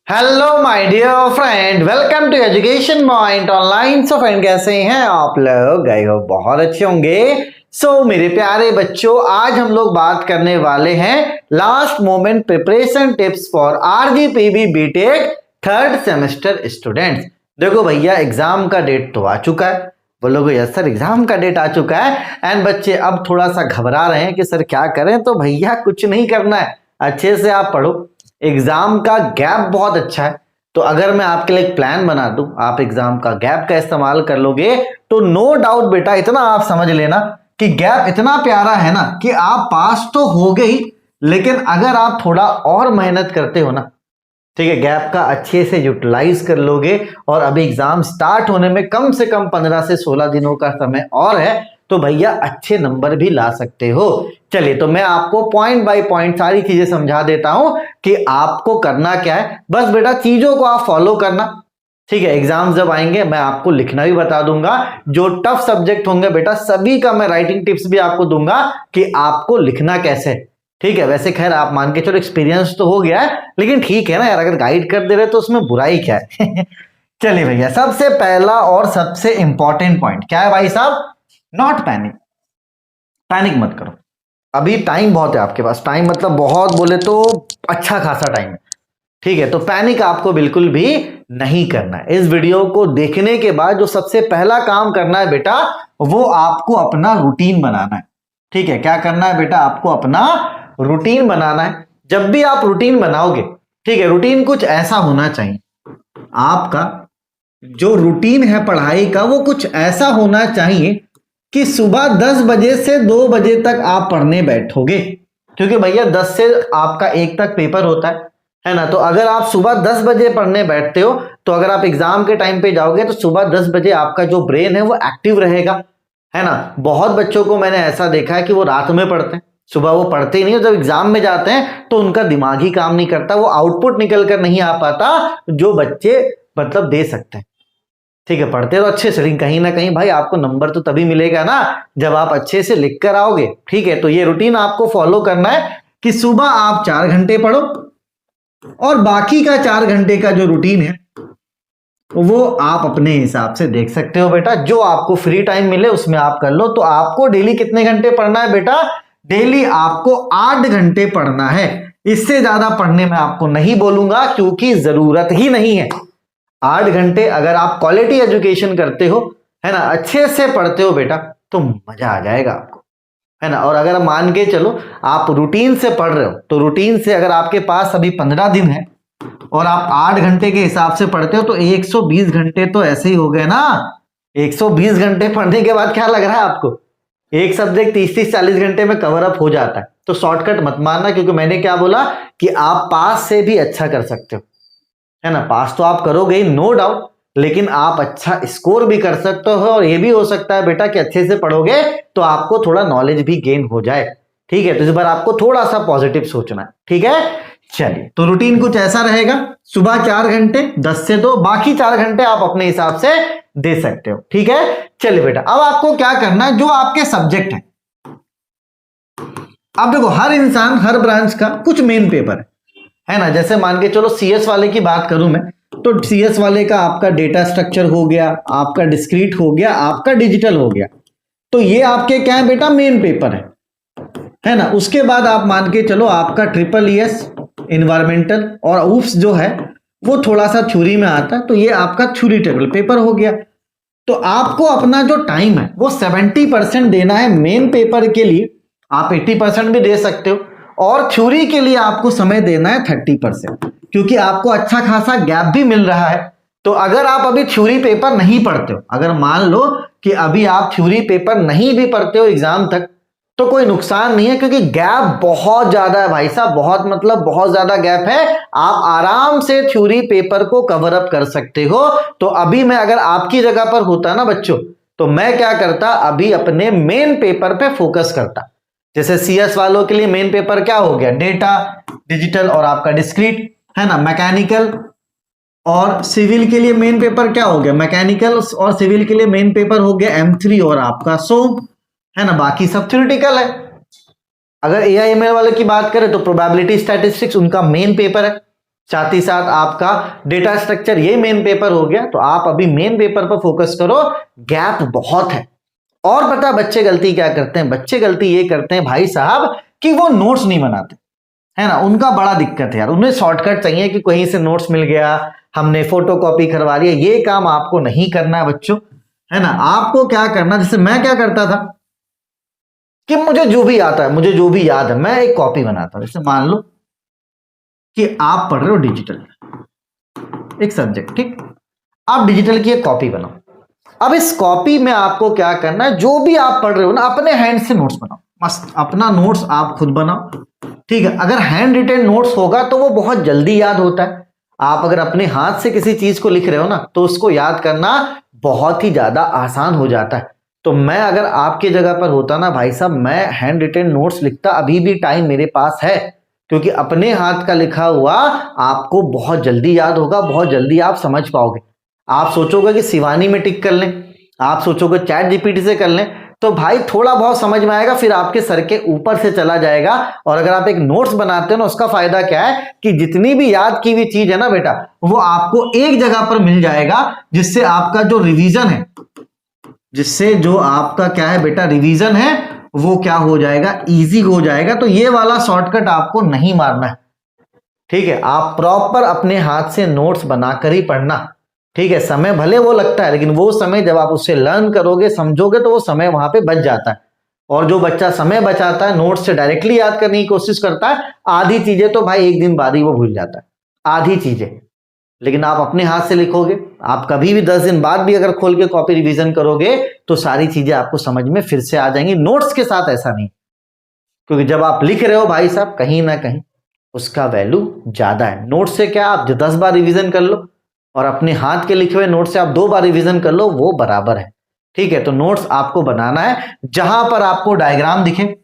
Hello my dear friend, welcome to Education Point online. So friend, कैसे हैं आप लोग? गए हो बहुत अच्छे होंगे। मेरे प्यारे बच्चों, आज हम लोग बात करने वाले हैं last moment preparation tips for RGPV BTech third semester students. देखो भैया, एग्जाम का डेट तो आ चुका है। बोलोगे यस सर, एग्जाम का डेट आ चुका है एंड बच्चे अब थोड़ा सा घबरा रहे हैं कि सर क्या करें। तो भैया कुछ नहीं करना है, अच्छे से आप पढ़ो। एग्जाम का गैप बहुत अच्छा है, तो अगर मैं आपके लिए एक प्लान बना दूं, आप एग्जाम का गैप का इस्तेमाल कर लोगे तो नो डाउट बेटा, इतना आप समझ लेना कि गैप इतना प्यारा है ना कि आप पास तो हो गई, लेकिन अगर आप थोड़ा और मेहनत करते हो ना, ठीक है, गैप का अच्छे से यूटिलाइज कर लोगे और अभी एग्जाम स्टार्ट होने में कम से कम 15 से 16 दिनों का समय और है, तो भैया अच्छे नंबर भी ला सकते हो। चलिए, तो मैं आपको पॉइंट बाय पॉइंट सारी चीजें समझा देता हूं कि आपको करना क्या है। बस बेटा चीजों को आप फॉलो करना, ठीक है। एग्जाम जब आएंगे मैं आपको लिखना भी बता दूंगा, जो टफ सब्जेक्ट होंगे बेटा सभी का मैं राइटिंग टिप्स भी आपको दूंगा कि आपको लिखना कैसे, ठीक है। वैसे खैर आप मान के चलो, एक्सपीरियंस तो हो गया है, लेकिन ठीक है ना यार, अगर गाइड कर दे रहे तो उसमें बुराई क्या है। चलिए भैया, सबसे पहला और सबसे इंपॉर्टेंट पॉइंट क्या है भाई साहब? Not panic. पैनिक मत करो, अभी टाइम बहुत है आपके पास। टाइम मतलब बहुत बोले तो अच्छा खासा टाइम है, ठीक है। तो पैनिक आपको बिल्कुल भी नहीं करना है। इस वीडियो को देखने के बाद जो सबसे पहला काम करना है बेटा, वो आपको अपना रूटीन बनाना है, ठीक है। क्या करना है बेटा? आपको अपना रूटीन बनाना है। जब भी आप रूटीन बनाओगे, ठीक है, रूटीन कुछ ऐसा होना चाहिए आपका, जो रूटीन है पढ़ाई का वो कुछ ऐसा होना चाहिए कि सुबह 10 बजे से 2 बजे तक आप पढ़ने बैठोगे, क्योंकि भैया 10 से आपका 1 तक पेपर होता है ना। तो अगर आप सुबह 10 बजे पढ़ने बैठते हो, तो अगर आप एग्जाम के टाइम पे जाओगे तो सुबह 10 बजे आपका जो ब्रेन है वो एक्टिव रहेगा, है ना। बहुत बच्चों को मैंने ऐसा देखा है कि वो रात में पढ़ते हैं, सुबह वो पढ़ते ही नहीं, जब एग्जाम में जाते हैं तो उनका दिमाग ही काम नहीं करता, वो आउटपुट निकल कर नहीं आ पाता जो बच्चे मतलब दे सकते हैं, ठीक है। पढ़ते तो अच्छे से, लेकिन कहीं ना कहीं भाई आपको नंबर तो तभी मिलेगा ना जब आप अच्छे से लिख कर आओगे, ठीक है। तो ये रूटीन आपको फॉलो करना है कि सुबह आप 4 घंटे पढ़ो और बाकी का 4 घंटे का जो रूटीन है वो आप अपने हिसाब से देख सकते हो बेटा। जो आपको फ्री टाइम मिले उसमें आप कर लो। तो आपको डेली कितने घंटे पढ़ना है बेटा? डेली आपको 8 घंटे पढ़ना है। इससे ज्यादा पढ़ने में आपको नहीं बोलूंगा, क्योंकि जरूरत ही नहीं है। 8 घंटे अगर आप क्वालिटी एजुकेशन करते हो, है ना, अच्छे से पढ़ते हो बेटा, तो मजा आ जाएगा आपको, है ना। और अगर मान के चलो आप रूटीन से पढ़ रहे हो, तो रूटीन से अगर आपके पास अभी 15 दिन है और आप 8 घंटे के हिसाब से पढ़ते हो, तो 120 घंटे तो ऐसे ही हो गए ना। 120 घंटे पढ़ने के बाद क्या लग रहा है आपको? एक सब्जेक्ट 30-40 घंटे में कवर अप हो जाता है। तो शॉर्टकट मत मारना, क्योंकि मैंने क्या बोला कि आप पास से भी अच्छा कर सकते हो, है ना। पास तो आप करोगे नो डाउट, लेकिन आप अच्छा स्कोर भी कर सकते हो। और ये भी हो सकता है बेटा कि अच्छे से पढ़ोगे तो आपको थोड़ा नॉलेज भी गेन हो जाए, ठीक है। तो इस बार आपको थोड़ा सा पॉजिटिव सोचना है, ठीक है। चलिए, तो रूटीन कुछ ऐसा रहेगा, सुबह 4 घंटे 10 से 2, बाकी 4 घंटे आप अपने हिसाब से दे सकते हो, ठीक है। चलिए बेटा, अब आपको क्या करना है, जो आपके सब्जेक्ट है, अब देखो हर इंसान हर ब्रांच का कुछ मेन पेपर है ना। जैसे मान के चलो सीएस वाले की बात करूं मैं, तो सीएस वाले का आपका डेटा स्ट्रक्चर हो गया, आपका डिस्क्रीट हो गया, आपका डिजिटल हो गया। तो ये आपके क्या है बेटा? मेन पेपर है ना। उसके बाद आप मान के चलो आपका ट्रिपल ईएस इन्वायरमेंटल और ऊप्स जो है वो थोड़ा सा थ्योरी में आता है, तो ये आपका थ्योरी टेबल पेपर हो गया। तो आपको अपना जो टाइम है वो 70% देना है मेन पेपर के लिए, आप 80% भी दे सकते हो, और थ्योरी के लिए आपको समय देना है 30%, क्योंकि आपको अच्छा खासा गैप भी मिल रहा है। तो अगर आप अभी थ्योरी पेपर नहीं पढ़ते हो, अगर मान लो कि अभी आप थ्योरी पेपर नहीं भी पढ़ते हो एग्जाम तक, तो कोई नुकसान नहीं है, क्योंकि गैप बहुत ज्यादा है भाई साहब, बहुत मतलब बहुत ज्यादा गैप है। आप आराम से थ्योरी पेपर को कवर अप कर सकते हो। तो अभी मैं अगर आपकी जगह पर होता ना बच्चों, तो मैं क्या करता, अभी अपने मेन पेपर पे फोकस करता। जैसे सीएस वालों के लिए मेन पेपर क्या हो गया? डेटा, डिजिटल और आपका डिस्क्रीट, है ना। मैकेनिकल और सिविल के लिए मेन पेपर क्या हो गया? मैकेनिकल और सिविल के लिए मेन पेपर हो गया M3 और आपका सो, है ना। बाकी सब थ्योरेटिकल है। अगर एआईएमएल वाले की बात करें तो प्रोबेबिलिटी स्टैटिस्टिक्स उनका मेन पेपर है, साथ ही साथ आपका डेटा स्ट्रक्चर, ये मेन पेपर हो गया, तो आप अभी मेन पेपर पर फोकस करो, गैप बहुत है। और पता बच्चे गलती क्या करते हैं, बच्चे गलती ये करते हैं भाई साहब कि वो नोट्स नहीं बनाते, है ना, उनका बड़ा दिक्कत है यार, उन्हें शॉर्टकट चाहिए कि कहीं से नोट्स मिल गया, हमने फोटोकॉपी करवा लिया। ये काम आपको नहीं करना है बच्चों, है ना। आपको क्या करना, जैसे मैं क्या करता था कि मुझे जो भी आता है, मुझे जो भी याद है, मैं एक कॉपी बनाता हूं। जैसे मान लो कि आप पढ़ रहे हो डिजिटल एक सब्जेक्ट, ठीक, आप डिजिटल की एक कॉपी बनाओ। अब इस कॉपी में आपको क्या करना है, जो भी आप पढ़ रहे हो ना, अपने हैंड से नोट्स बनाओ, मस्त अपना नोट्स आप खुद बनाओ, ठीक है। अगर हैंड रिटेन नोट्स होगा तो वो बहुत जल्दी याद होता है। आप अगर अपने हाथ से किसी चीज को लिख रहे हो ना, तो उसको याद करना बहुत ही ज्यादा आसान हो जाता है। तो मैं अगर आपके जगह पर होता ना भाई साहब, मैं हैंड रिटेन नोट्स लिखता, अभी भी टाइम मेरे पास है, क्योंकि अपने हाथ का लिखा हुआ आपको बहुत जल्दी याद होगा, बहुत जल्दी आप समझ पाओगे। आप सोचोगे कि शिवानी में टिक कर लें, आप सोचोगे चैट जीपीटी से कर लें, तो भाई थोड़ा बहुत समझ में आएगा, फिर आपके सर के ऊपर से चला जाएगा। और अगर आप एक नोट्स बनाते हो ना, उसका फायदा क्या है कि जितनी भी याद की हुई चीज है ना बेटा, वो आपको एक जगह पर मिल जाएगा, जिससे आपका जो रिवीजन है, जिससे जो आपका क्या है बेटा रिवीजन है, वो क्या हो जाएगा, इजी हो जाएगा। तो ये वाला शॉर्टकट आपको नहीं मारना है, ठीक है। आप प्रॉपर अपने हाथ से नोट्स बनाकर ही पढ़ना, ठीक है। समय भले वो लगता है, लेकिन वो समय जब आप उससे लर्न करोगे, समझोगे, तो वो समय वहां पे बच जाता है। और जो बच्चा समय बचाता है, नोट्स से डायरेक्टली याद करने की कोशिश करता है, आधी चीजें तो भाई एक दिन बाद ही वो भूल जाता है, आधी चीजें। लेकिन आप अपने हाथ से लिखोगे, आप कभी भी 10 दिन बाद भी अगर खोल के कॉपी रिवीजन करोगे, तो सारी चीजें आपको समझ में फिर से आ जाएंगी। नोट्स के साथ ऐसा नहीं, क्योंकि जब आप लिख रहे हो भाई साहब, कहीं ना कहीं उसका वैल्यू ज्यादा है। नोट से क्या, आप 10 बार रिवीजन कर लो, और अपने हाथ के लिखे हुए नोट से आप 2 बार रिवीजन कर लो, वो बराबर है, ठीक है। तो नोट्स आपको बनाना है जहां पर आपको डायग्राम दिखे,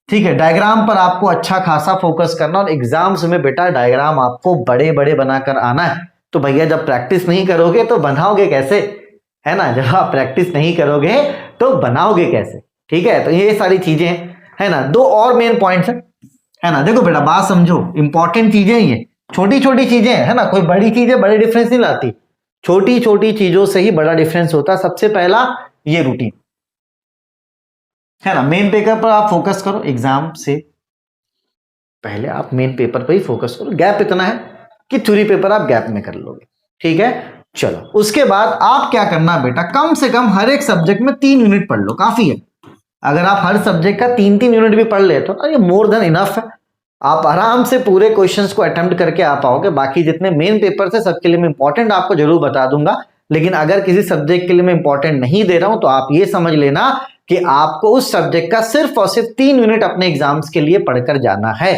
ठीक है। डायग्राम पर आपको अच्छा खासा फोकस करना, और एग्जाम्स में बेटा डायग्राम आपको बड़े बड़े बनाकर आना है। तो भैया जब प्रैक्टिस नहीं करोगे तो बनाओगे कैसे, है ना। जब आप प्रैक्टिस नहीं करोगे तो बनाओगे कैसे, ठीक है। तो ये सारी चीजें है ना। 2 और मेन पॉइंट्स है ना। देखो बेटा बात समझो, इंपॉर्टेंट चीजें ये छोटी छोटी चीजें है ना, कोई बड़ी चीजें बड़े डिफरेंस नहीं लाती, छोटी छोटी चीजों से ही बड़ा डिफरेंस होता है। सबसे पहला ये रूटीन है ना, मेन पेपर पर आप फोकस करो, एग्जाम से पहले आप मेन पेपर पर ही फोकस करो। गैप इतना है कि थ्योरी पेपर आप गैप में कर लोगे, ठीक है। चलो उसके बाद आप क्या करना बेटा, कम से कम हर एक सब्जेक्ट में 3 यूनिट पढ़ लो, काफी है। अगर आप हर सब्जेक्ट का 3-3 यूनिट भी पढ़ लेते हो, ये मोर देन इनफ है। आप आराम से पूरे क्वेश्चंस को अटेम्प्ट करके आ पाओगे। बाकी जितने मेन पेपर से सबके लिए मैं इंपॉर्टेंट आपको जरूर बता दूंगा, लेकिन अगर किसी सब्जेक्ट के लिए मैं इंपॉर्टेंट नहीं दे रहा हूं, तो आप ये समझ लेना कि आपको उस सब्जेक्ट का सिर्फ और सिर्फ 3 यूनिट अपने एग्जाम्स के लिए पढ़कर जाना है,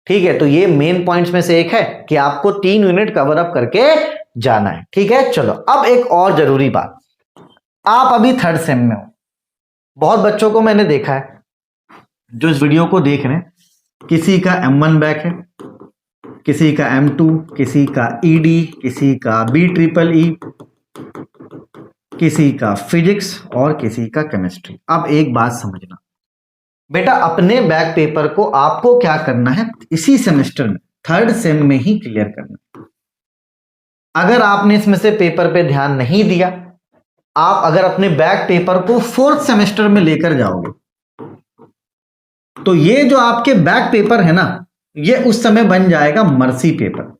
ठीक है। तो ये मेन पॉइंट्स में से एक है कि आपको 3 यूनिट कवर अप करके जाना है, ठीक है। चलो अब एक और जरूरी बात, आप अभी 3rd सेम में हो। बहुत बच्चों को मैंने देखा है जो इस वीडियो को देख रहे हैं, किसी का M1 बैक है, किसी का M2, किसी का ED, किसी का BEEE, किसी का फिजिक्स और किसी का केमिस्ट्री। अब एक बात समझना बेटा, अपने बैक पेपर को आपको क्या करना है, इसी सेमेस्टर में 3rd सेम में ही क्लियर करना। अगर आपने इसमें से पेपर पे ध्यान नहीं दिया, आप अगर अपने बैक पेपर को 4th सेमेस्टर में लेकर जाओगे, तो ये जो आपके बैक पेपर है ना, ये उस समय बन जाएगा मर्सी पेपर।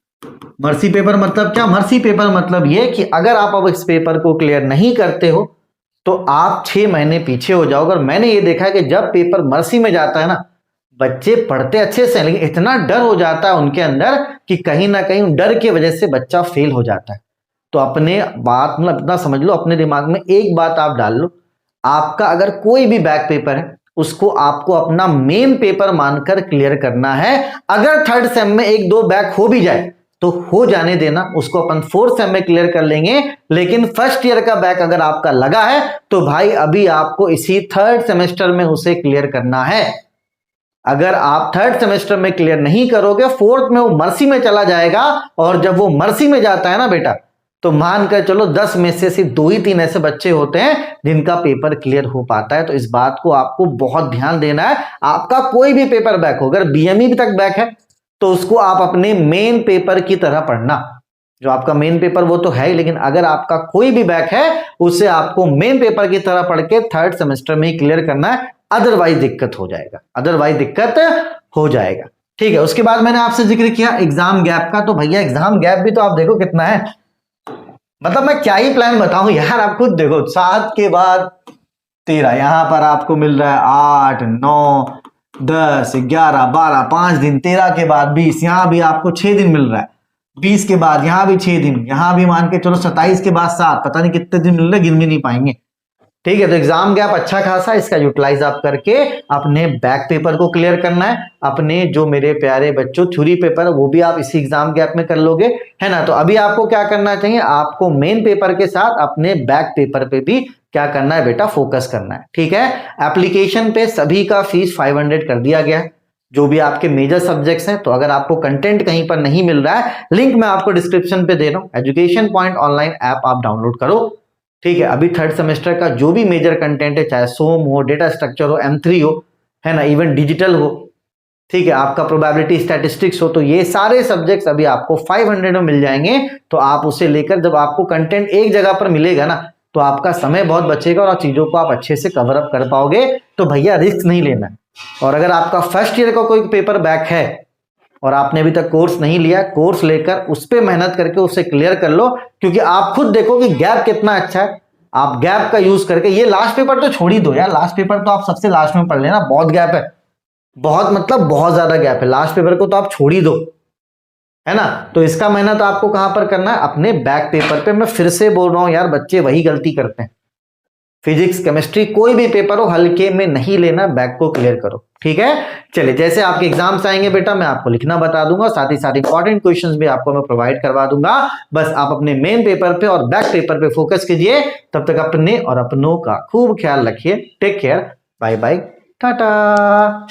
मर्सी पेपर मतलब क्या, मर्सी पेपर मतलब ये कि अगर आप अब इस पेपर को क्लियर नहीं करते हो, तो आप 6 महीने पीछे हो जाओगे। और मैंने ये देखा है कि जब पेपर मर्सी में जाता है ना, बच्चे पढ़ते अच्छे से, लेकिन इतना डर हो जाता है उनके अंदर कि कहीं ना कहीं डर की वजह से बच्चा फेल हो जाता है। तो अपने बात मतलब इतना समझ लो, अपने दिमाग में एक बात आप डाल लो, आपका अगर कोई भी बैक पेपर है, उसको आपको अपना मेन पेपर मानकर क्लियर करना है। अगर 3rd सेम में 1-2 बैक हो भी जाए तो हो जाने देना, उसको अपन 4th सेम में क्लियर कर लेंगे। लेकिन फर्स्ट ईयर का बैक अगर आपका लगा है, तो भाई अभी आपको इसी 3rd सेमेस्टर में उसे क्लियर करना है। अगर आप 3rd सेमेस्टर में क्लियर नहीं करोगे, 4th में वो मर्सी में चला जाएगा। और जब वो मर्सी में जाता है ना बेटा, तो मानकर चलो 10 में से सिर्फ 2-3 ऐसे बच्चे होते हैं जिनका पेपर क्लियर हो पाता है। तो इस बात को आपको बहुत ध्यान देना है। आपका कोई भी पेपर बैक हो, अगर BME तक बैक है, तो उसको आप अपने मेन पेपर की तरह पढ़ना। जो आपका मेन पेपर वो तो है ही, लेकिन अगर आपका कोई भी बैक है उसे आपको मेन पेपर की तरह पढ़ के थर्ड सेमेस्टर में ही क्लियर करना है, अदरवाइज दिक्कत हो जाएगा, अदरवाइज दिक्कत हो जाएगा। ठीक है, उसके बाद मैंने आपसे जिक्र किया एग्जाम गैप का। तो भैया एग्जाम गैप भी तो आप देखो कितना है, मतलब मैं क्या ही प्लान बताऊं यार, आप खुद देखो 7 के बाद 13, यहां पर आपको मिल रहा है 8 9 10 11 12 5 दिन, 13 के बाद 20, यहां भी आपको 6 दिन मिल रहा है, 20 के बाद यहां भी 6 दिन, यहां भी मान के चलो 27 के बाद 7, पता नहीं कितने दिन मिल रहे, गिन भी नहीं पाएंगे। ठीक है, तो एग्जाम गैप अच्छा खासा, इसका यूटिलाइज आप करके अपने बैक पेपर को क्लियर करना है। अपने जो मेरे प्यारे बच्चों थ्योरी पेपर वो भी आप इसी एग्जाम गैप में कर लोगे, है ना। तो अभी आपको क्या करना चाहिए, आपको मेन पेपर के साथ अपने बैक पेपर पे भी क्या करना है बेटा, फोकस करना है। ठीक है, एप्लीकेशन पे सभी का फीस 500 कर दिया गया है, जो भी आपके मेजर सब्जेक्ट्स हैं। तो अगर आपको कंटेंट कहीं पर नहीं मिल रहा है, लिंक मैं आपको डिस्क्रिप्शन पे दे रहा हूं, एजुकेशन पॉइंट ऑनलाइन ऐप आप डाउनलोड करो। ठीक है, अभी थर्ड सेमेस्टर का जो भी मेजर कंटेंट है, चाहे सोम हो, डेटा स्ट्रक्चर हो, M3 हो, है ना, इवन डिजिटल हो, ठीक है, आपका प्रोबेबिलिटी स्टैटिस्टिक्स हो, तो ये सारे सब्जेक्ट्स अभी आपको 500 में मिल जाएंगे। तो आप उसे लेकर, जब आपको कंटेंट एक जगह पर मिलेगा ना, तो आपका समय बहुत बचेगा और चीजों को आप अच्छे से कवर अप कर पाओगे। तो भैया रिस्क नहीं लेना है। और अगर आपका फर्स्ट ईयर का कोई पेपर बैक है और आपने अभी तक कोर्स नहीं लिया, कोर्स लेकर उस पर मेहनत करके उसे क्लियर कर लो, क्योंकि आप खुद देखो कि गैप कितना अच्छा है। आप गैप का यूज करके, ये लास्ट पेपर तो छोड़ ही दो यार, लास्ट पेपर तो आप सबसे लास्ट में पढ़ लेना, बहुत गैप है, बहुत मतलब बहुत ज्यादा गैप है, लास्ट पेपर को तो आप छोड़ ही दो, है ना। तो इसका मेहनत आपको कहां पर करना है, अपने बैक पेपर पे। मैं फिर से बोल रहा हूं यार, बच्चे वही गलती करते हैं, फिजिक्स केमिस्ट्री कोई भी पेपर हो हल्के में नहीं लेना, बैक को क्लियर करो। ठीक है, चलिए, जैसे आपके एग्जाम्स आएंगे बेटा मैं आपको लिखना बता दूंगा, साथ ही साथ इंपॉर्टेंट क्वेश्चंस भी आपको मैं प्रोवाइड करवा दूंगा। बस आप अपने मेन पेपर पे और बैक पेपर पे फोकस कीजिए। तब तक अपने और अपनों का खूब ख्याल रखिए। Take care, bye bye, Tata.